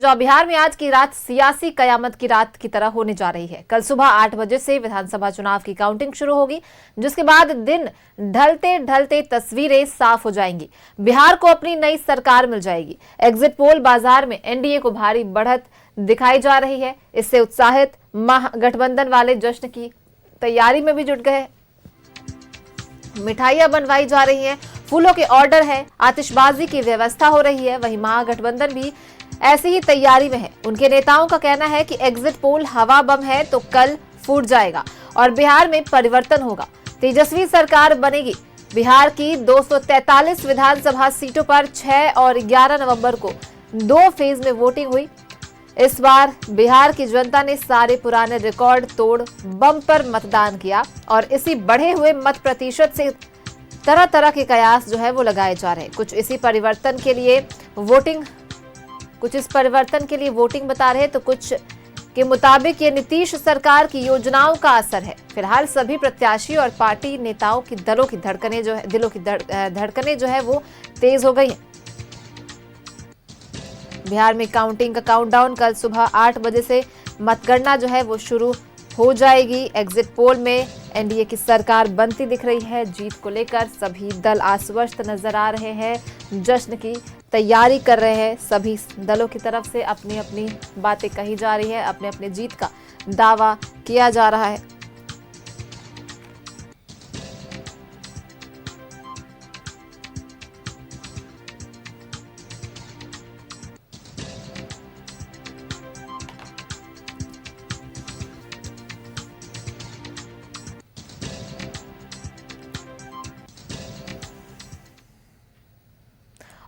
जो बिहार में आज की रात सियासी कयामत की रात की तरह होने जा रही है। कल सुबह 8 बजे से विधानसभा चुनाव की काउंटिंग शुरू होगी, जिसके बाद दिन ढलते ढलते तस्वीरें साफ हो जाएंगी। बिहार को अपनी नई सरकार मिल जाएगी। एग्जिट पोल बाजार में एनडीए को भारी बढ़त दिखाई जा रही है। इससे उत्साहित महागठबंधन वाले जश्न की तैयारी में भी जुट गए। मिठाइयां बनवाई जा रही हैं, फूलों के ऑर्डर है, आतिशबाजी की व्यवस्था हो रही है। वहीं महागठबंधन भी ऐसी ही तैयारी में है। उनके नेताओं का कहना है कि एग्जिट पोल हवा बम है तो कल फूट जाएगा और बिहार में परिवर्तन होगा, तेजस्वी सरकार बनेगी। बिहार की 243 विधानसभा सीटों पर 6 और 11 नवंबर को 2 फेज में वोटिंग हुई। इस बार बिहार की जनता ने सारे पुराने रिकॉर्ड तोड़ बम्पर मतदान किया और इसी बढ़े हुए मत प्रतिशत से तरह तरह के कयास जो है वो लगाए जा रहे हैं। कुछ इस परिवर्तन के लिए वोटिंग बता रहे हैं, तो कुछ के मुताबिक ये नीतीश सरकार की योजनाओं का असर है। फिलहाल सभी प्रत्याशी और पार्टी नेताओं की दिलों की धड़कनें जो है वो तेज हो गई हैं। बिहार में काउंटिंग का काउंटडाउन कल सुबह 8 बजे से मतगणना जो है वो शुरू हो जाएगी। एग्जिट पोल में एनडीए की सरकार बनती दिख रही है। जीत को लेकर सभी दल आश्वस्त नजर आ रहे हैं, जश्न की तैयारी कर रहे हैं। सभी दलों की तरफ से अपनी अपनी बातें कही जा रही है, अपने अपने जीत का दावा किया जा रहा है।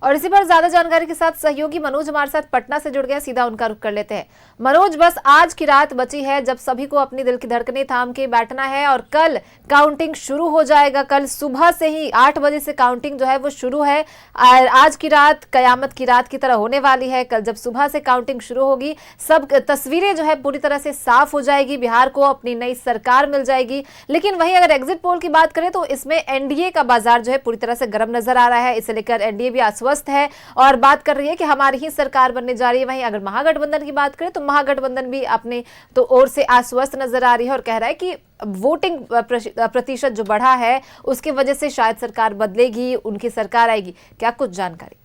और इसी पर ज्यादा जानकारी के साथ सहयोगी मनोज हमारे साथ पटना से जुड़ गए। सीधा उनका रुख कर लेते हैं। मनोज, बस आज की रात बची है जब सभी को अपनी दिल की धड़कनें थाम के बैठना है और कल काउंटिंग शुरू हो जाएगा। कल सुबह से ही 8 बजे से काउंटिंग जो है वो शुरू है। आज की रात कयामत की रात की तरह होने वाली है। कल जब सुबह से काउंटिंग शुरू होगी, सब तस्वीरें जो है पूरी तरह से साफ हो जाएगी। बिहार को अपनी नई सरकार मिल जाएगी। लेकिन वहीं अगर एग्जिट पोल की बात करें तो इसमें एनडीए का बाजार जो है पूरी तरह से गर्म नजर आ रहा है। इसे लेकर एनडीए भी आश्वस्त है और बात कर रही है कि हमारी ही सरकार बनने जा रही है। वहीं अगर महागठबंधन की बात करें तो महागठबंधन भी अपने तो ओर से आश्वस्त नजर आ रही है और कह रहा है कि वोटिंग प्रतिशत जो बढ़ा है उसकी वजह से शायद सरकार बदलेगी, उनकी सरकार आएगी। क्या कुछ जानकारी?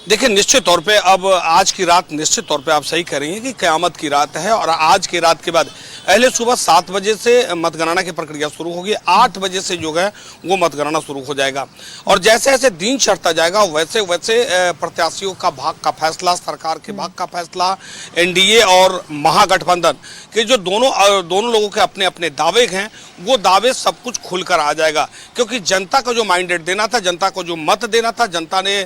देखिए, निश्चित तौर पे अब आज की रात निश्चित तौर पे आप सही कह रही हैं कि क़यामत की रात है और आज की रात के बाद पहले सुबह 7 बजे से मतगणना की प्रक्रिया शुरू होगी। 8 बजे से जो है वो मतगणना शुरू हो जाएगा और जैसे जैसे दिन चढ़ता जाएगा वैसे वैसे प्रत्याशियों का भाग का फैसला, सरकार के भाग का फैसला, एनडीए और महागठबंधन के जो दोनों लोगों के अपने अपने दावे हैं, वो दावे सब कुछ खुलकर आ जाएगा। क्योंकि जनता को जो माइंडेट देना था, जनता को जो मत देना था, जनता ने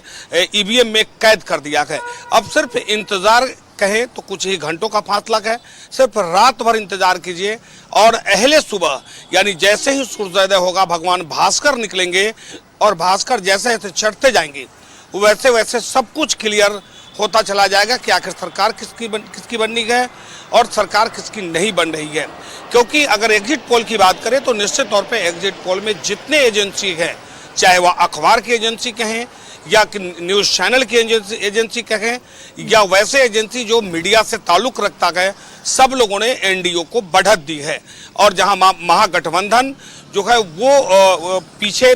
ईवीएम में कैद कर दिया है। अब सिर्फ इंतजार कहें तो कुछ ही घंटों का फासला है। सिर्फ रात भर इंतजार कीजिए और अहले सुबह यानी जैसे ही सूर्योदय होगा, भगवान भास्कर निकलेंगे और भास्कर जैसे जैसे चढ़ते जाएंगे वैसे वैसे सब कुछ क्लियर होता चला जाएगा कि आखिर सरकार किसकी बननी है और सरकार किसकी नहीं बन रही है। क्योंकि अगर एग्जिट पोल की बात करें तो निश्चित तौर पे एग्जिट पोल में जितने एजेंसी हैं, चाहे वह अखबार की एजेंसी कहें या न्यूज़ चैनल की एजेंसी कहें या वैसे एजेंसी जो मीडिया से ताल्लुक़ रखता है, सब लोगों ने एनडीए को बढ़त दी है। और जहां महागठबंधन जो है वो पीछे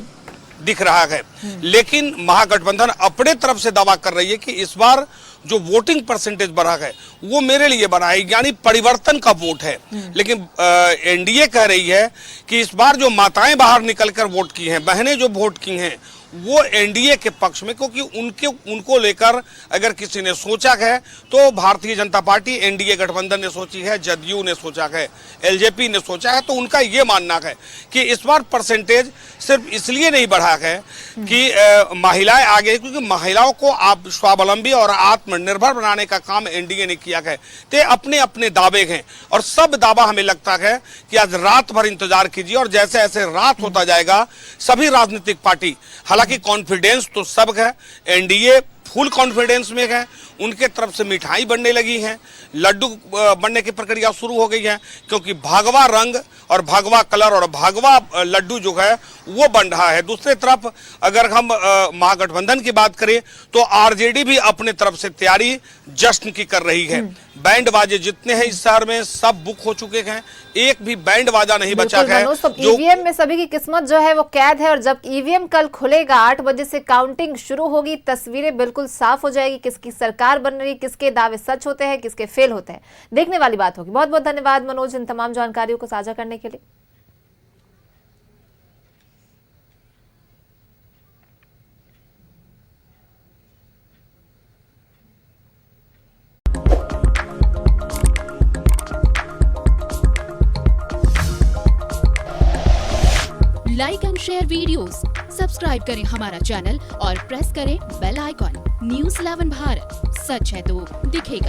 दिख रहा है, लेकिन महागठबंधन अपने तरफ से दावा कर रही है कि इस बार जो वोटिंग परसेंटेज बढ़ा है वो मेरे लिए बढ़ा है, यानी परिवर्तन का वोट है। लेकिन एनडीए कह रही है कि इस बार जो माताएं बाहर निकलकर वोट की हैं, बहनें जो वोट की हैं, वो एनडीए के पक्ष में, क्योंकि उनको लेकर अगर किसी ने सोचा है तो भारतीय जनता पार्टी, एनडीए गठबंधन ने सोची है, जदयू ने सोचा है, एलजेपी ने सोचा है। तो उनका ये मानना है कि इस बार परसेंटेज सिर्फ इसलिए नहीं बढ़ा है कि महिलाएं आगे, क्योंकि महिलाओं को आप स्वावलंबी और आत्मनिर्भर बनाने का काम एनडीए ने किया है। तो अपने अपने दावे हैं और सब दावा हमें लगता है कि आज रात भर इंतजार कीजिए और जैसे जैसे रात होता जाएगा सभी राजनीतिक पार्टी, हालांकि कॉन्फिडेंस तो सब है, एनडीए फुल कॉन्फिडेंस में हैं। उनके तरफ से मिठाई बनने लगी हैं, लड्डू बनने की प्रक्रिया शुरू हो गई है, क्योंकि भगवा रंग और भगवा कलर और भगवा लड्डू जो है वो बन रहा है। दूसरी तरफ अगर हम महागठबंधन की बात करें तो आरजेडी भी अपने तरफ से तैयारी जश्न की कर रही है। बैंड बाजे जितने हैं इस शहर में सब बुक हो चुके हैं, एक भी बैंड बाजा नहीं बचा है। ईवीएम में सभी की किस्मत जो है वो कैद है, और जब ईवीएम कल खुलेगा 8 बजे से काउंटिंग शुरू होगी, तस्वीरें बिल्कुल साफ हो जाएगी, किसकी सरकार बन रही, किसके दावे सच होते हैं, किसके फेल होते हैं, देखने वाली बात होगी। बहुत बहुत धन्यवाद मनोज इन तमाम जानकारियों को साझा करने के लिए। Like and share videos, subscribe करें हमारा चैनल और प्रेस करें बेल आइकॉन। न्यूज़ 11 भारत, सच है तो दिखेगा।